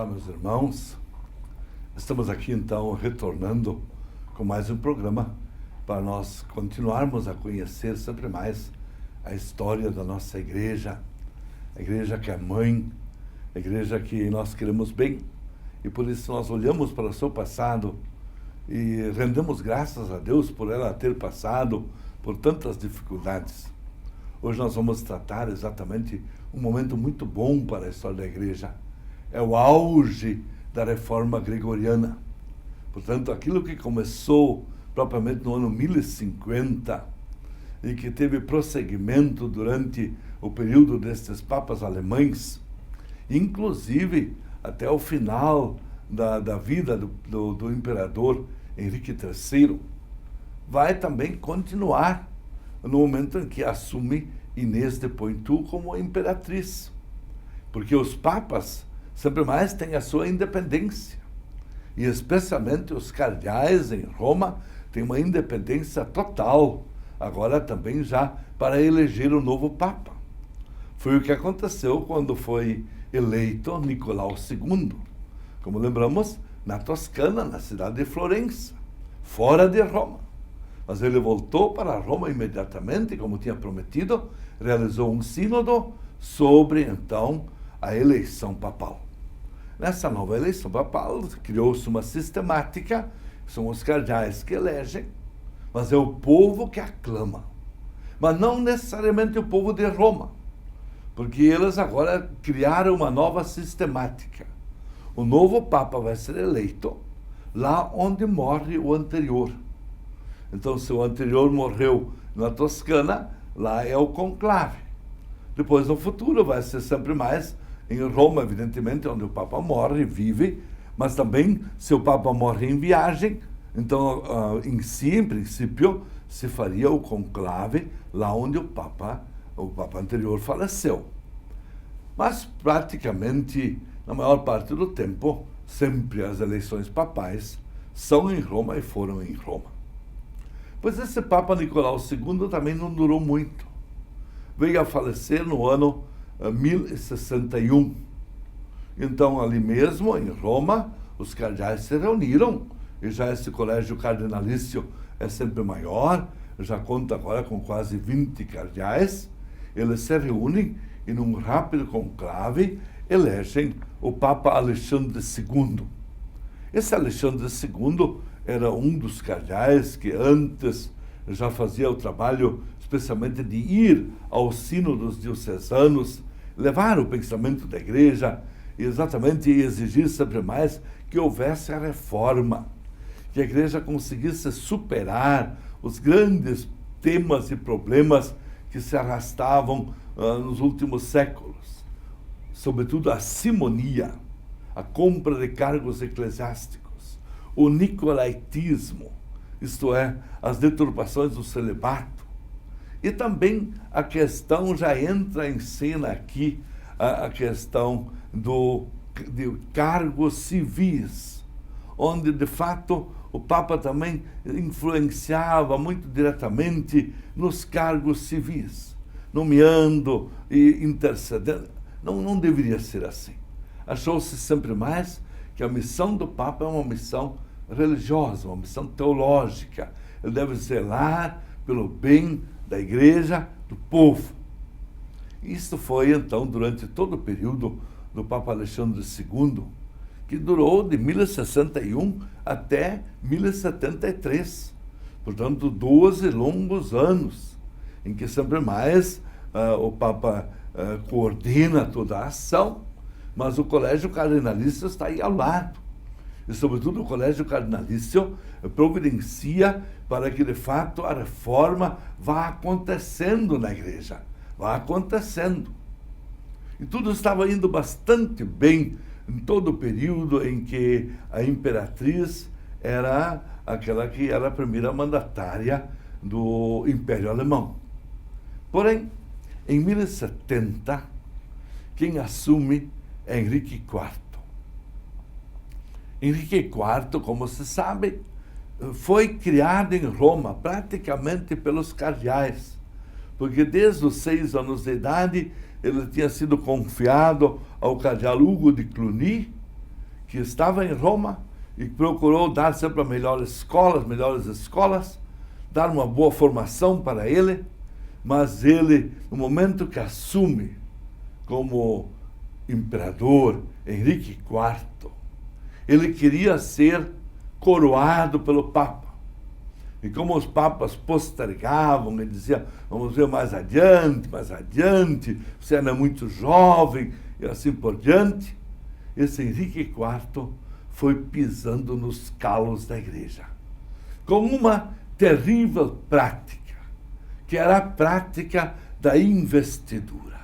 Olá, meus irmãos. Estamos aqui, então, retornando com mais um programa para nós continuarmos a conhecer sempre mais a história da nossa igreja, a igreja que é mãe, a igreja que nós queremos bem, e por isso nós olhamos para o seu passado e rendemos graças a Deus por ela ter passado por tantas dificuldades. Hoje nós vamos tratar exatamente um momento muito bom para a história da igreja. É o auge da reforma gregoriana. Portanto, aquilo que começou propriamente no ano 1050 e que teve prosseguimento durante o período destes papas alemães, inclusive até o final da vida do imperador Henrique III, vai também continuar no momento em que assume Inês de Poitou como imperatriz. Porque os papas sempre mais têm a sua independência. E especialmente os cardeais em Roma têm uma independência total, agora também já para eleger o novo papa. Foi o que aconteceu quando foi eleito Nicolau II, como lembramos, na Toscana, na cidade de Florença, fora de Roma. Mas ele voltou para Roma imediatamente, como tinha prometido, realizou um sínodo sobre, então, a eleição papal. Nessa nova eleição papal, criou-se uma sistemática, são os cardeais que elegem, mas é o povo que aclama. Mas não necessariamente o povo de Roma, porque eles agora criaram uma nova sistemática. O novo papa vai ser eleito lá onde morre o anterior. Então, se o anterior morreu na Toscana, lá é o conclave. Depois, no futuro, vai ser sempre mais em Roma, evidentemente, onde o Papa morre, vive, mas também, se o Papa morre em viagem, então, em princípio, se faria o conclave lá onde o Papa anterior faleceu. Mas, praticamente, na maior parte do tempo, sempre as eleições papais são em Roma e foram em Roma. Pois esse Papa Nicolau II também não durou muito. Veio a falecer no ano 1061. Então, ali mesmo, em Roma, os cardeais se reuniram, e já esse colégio cardinalício é sempre maior, já conta agora com quase 20 cardeais. Eles se reúnem e, num rápido conclave, elegem o Papa Alexandre II. Esse Alexandre II era um dos cardeais que antes já fazia o trabalho especialmente de ir aos sínodos diocesanos, levar o pensamento da igreja e exatamente exigir sempre mais que houvesse a reforma, que a igreja conseguisse superar os grandes temas e problemas que se arrastavam nos últimos séculos, sobretudo a simonia, a compra de cargos eclesiásticos, o nicolaítismo, isto é, as deturpações do celibato. E também a questão, já entra em cena aqui, a questão de cargos civis, onde, de fato, o Papa também influenciava muito diretamente nos cargos civis, nomeando e intercedendo. Não deveria ser assim. Achou-se sempre mais que a missão do Papa é uma missão religiosa, uma missão teológica. Ele deve zelar pelo bem da igreja, do povo. Isso foi, então, durante todo o período do Papa Alexandre II, que durou de 1061 até 1073. Portanto, 12 longos anos, em que sempre mais o Papa coordena toda a ação, mas o colégio cardinalício está aí ao lado. E, sobretudo, o colégio cardinalício providencia para que, de fato, a reforma vá acontecendo na igreja. Vá acontecendo. E tudo estava indo bastante bem em todo o período em que a imperatriz era aquela que era a primeira mandatária do Império Alemão. Porém, em 1070, quem assume é Henrique IV. Henrique IV, como se sabe, foi criado em Roma praticamente pelos cardeais, porque desde os 6 anos de idade ele tinha sido confiado ao cardeal Hugo de Cluny, que estava em Roma e procurou dar sempre as melhores escolas, dar uma boa formação para ele, mas ele, no momento que assume como imperador Henrique IV, ele queria ser coroado pelo Papa. E como os papas postergavam, ele dizia, vamos ver mais adiante, você ainda é muito jovem, e assim por diante, esse Henrique IV foi pisando nos calos da igreja, com uma terrível prática, que era a prática da investidura.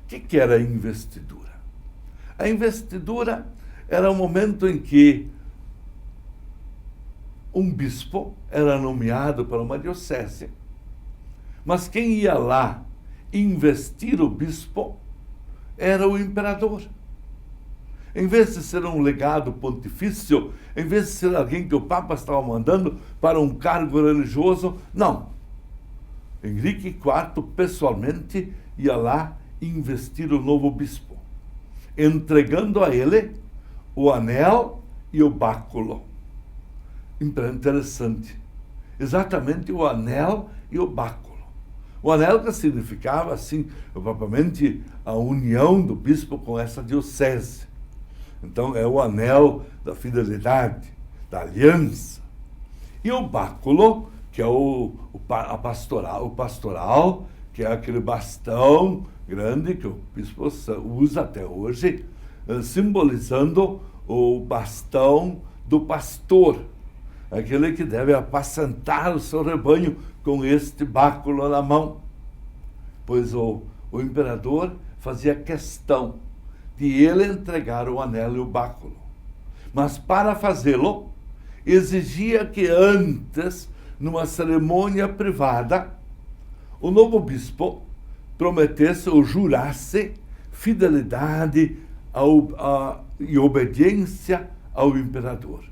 O que era a investidura? A investidura era o momento em que um bispo era nomeado para uma diocese, mas quem ia lá investir o bispo era o imperador. Em vez de ser um legado pontifício, em vez de ser alguém que o Papa estava mandando para um cargo religioso, não. Henrique IV pessoalmente ia lá investir o novo bispo, entregando a ele o anel e o báculo. Interessante. Exatamente o anel e o báculo. O anel que significava, assim, propriamente a união do bispo com essa diocese. Então, é o anel da fidelidade, da aliança. E o báculo, que é o pastoral, que é aquele bastão grande que o bispo usa até hoje, simbolizando o bastão do pastor, aquele que deve apacentar o seu rebanho com este báculo na mão. Pois o imperador fazia questão de ele entregar o anel e o báculo. Mas para fazê-lo, exigia que antes, numa cerimônia privada, o novo bispo prometesse ou jurasse fidelidade e obediência ao imperador.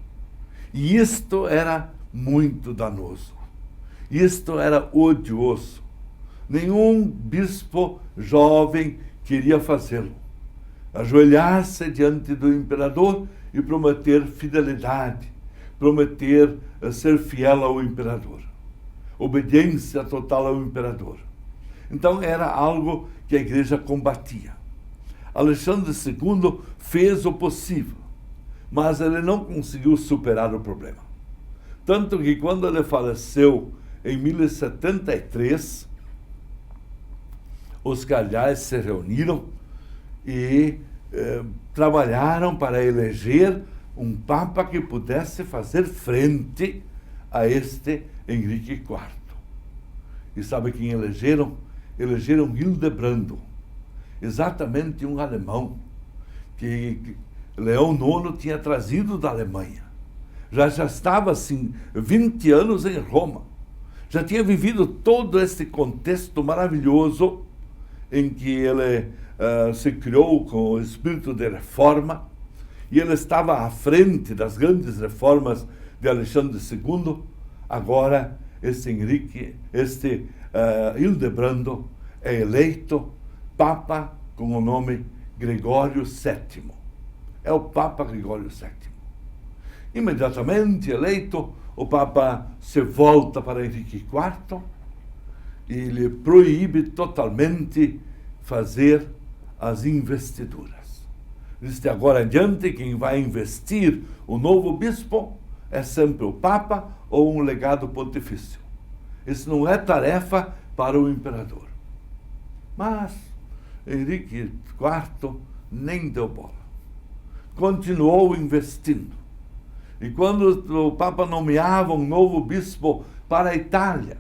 E isto era muito danoso. Isto era odioso. Nenhum bispo jovem queria fazê-lo. Ajoelhar-se diante do imperador e prometer fidelidade, prometer ser fiel ao imperador, obediência total ao imperador. Então era algo que a igreja combatia. Alexandre II fez o possível, mas ele não conseguiu superar o problema. Tanto que quando ele faleceu em 1073, os cardeais se reuniram e trabalharam para eleger um papa que pudesse fazer frente a este Henrique IV. E sabe quem elegeram? Elegeram Hildebrando, exatamente um alemão que Leão IX tinha trazido da Alemanha. Já estava, assim, 20 anos em Roma. Já tinha vivido todo esse contexto maravilhoso em que ele se criou com o espírito de reforma, e ele estava à frente das grandes reformas de Alexandre II. Agora, Hildebrando é eleito Papa com o nome Gregório VII. É o Papa Gregório VII. Imediatamente eleito, o Papa se volta para Henrique IV e lhe proíbe totalmente fazer as investiduras. Diz que agora adiante quem vai investir o novo bispo é sempre o Papa ou um legado pontifício. Isso não é tarefa para o imperador. Mas Henrique IV nem deu bola. Continuou investindo. E quando o Papa nomeava um novo bispo para a Itália,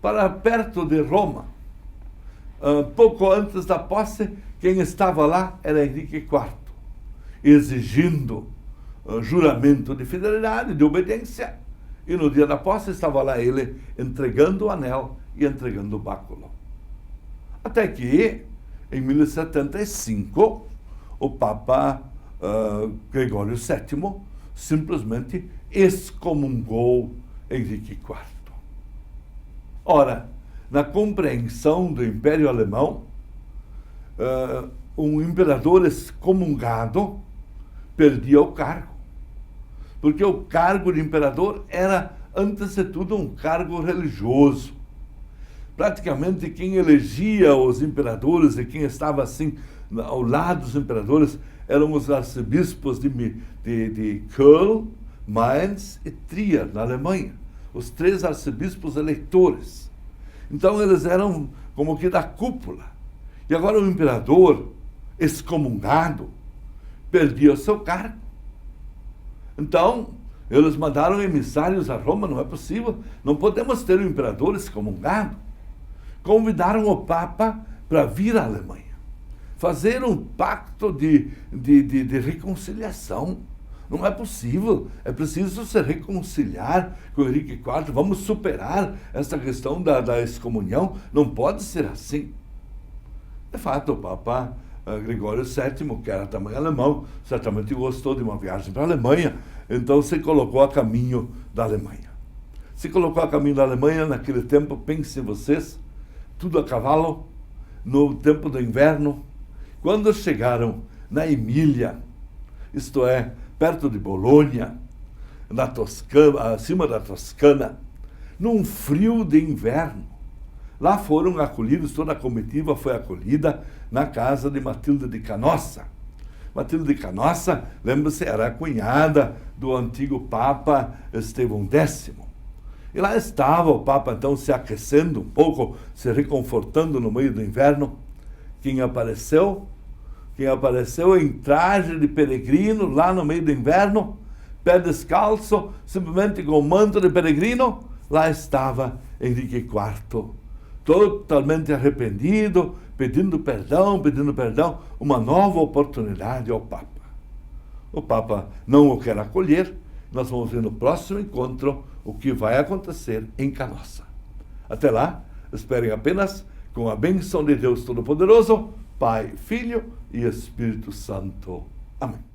para perto de Roma, pouco antes da posse, quem estava lá era Henrique IV, exigindo juramento de fidelidade, de obediência. E no dia da posse estava lá ele entregando o anel e entregando o báculo. Até que, em 1075, o Papa Gregório VII simplesmente excomungou Henrique IV. Ora, na compreensão do Império Alemão, um imperador excomungado perdia o cargo. Porque o cargo de imperador era, antes de tudo, um cargo religioso. Praticamente quem elegia os imperadores e quem estava assim ao lado dos imperadores eram os arcebispos de Köln, Mainz e Trier, na Alemanha. Os 3 arcebispos eleitores. Então eles eram como que da cúpula. E agora o imperador, excomungado, perdia o seu cargo. Então, eles mandaram emissários a Roma, não é possível, não podemos ter o imperador excomungado. Convidaram o Papa para vir à Alemanha, fazer um pacto de reconciliação. Não é possível, é preciso se reconciliar com Henrique IV, vamos superar essa questão da excomunhão, não pode ser assim. De fato, o Papa Gregório VII, que era também alemão, certamente gostou de uma viagem para a Alemanha, então se colocou a caminho da Alemanha. Se colocou a caminho da Alemanha, naquele tempo, pensem vocês, tudo a cavalo, no tempo do inverno, quando chegaram na Emília, isto é, perto de Bolonha, na Toscana, acima da Toscana, num frio de inverno. Lá foram acolhidos, toda a comitiva foi acolhida na casa de Matilde de Canossa. Matilde de Canossa, lembra-se, era a cunhada do antigo Papa Estevão X. E lá estava o Papa, então, se aquecendo um pouco, se reconfortando no meio do inverno. Quem apareceu? Quem apareceu em traje de peregrino, lá no meio do inverno, pé descalço, simplesmente com manto de peregrino, lá estava Henrique IV, totalmente arrependido, pedindo perdão, uma nova oportunidade ao Papa. O Papa não o quer acolher, nós vamos ver no próximo encontro o que vai acontecer em Canossa. Até lá, esperem apenas, com a bênção de Deus Todo-Poderoso, Pai, Filho e Espírito Santo. Amém.